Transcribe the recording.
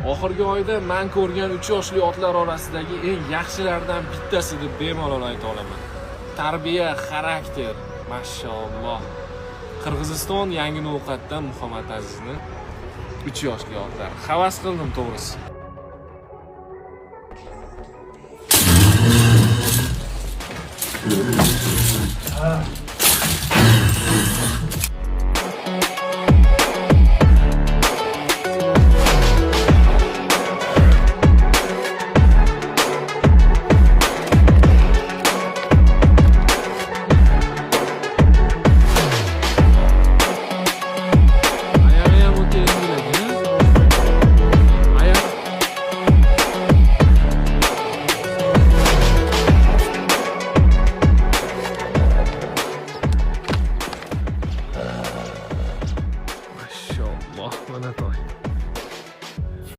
Oxirgi oyda men ko'rgan 3 yoshli otlar orasidagi eng yaxshilardan bittasi deb bemalol ayta olaman. Tarbiya, xarakter, mashalloh. Qirg'iziston yangi Novxatdan Muhammad Azizni 3 yoshli otlar. Havas qildim to'g'risi. Ha.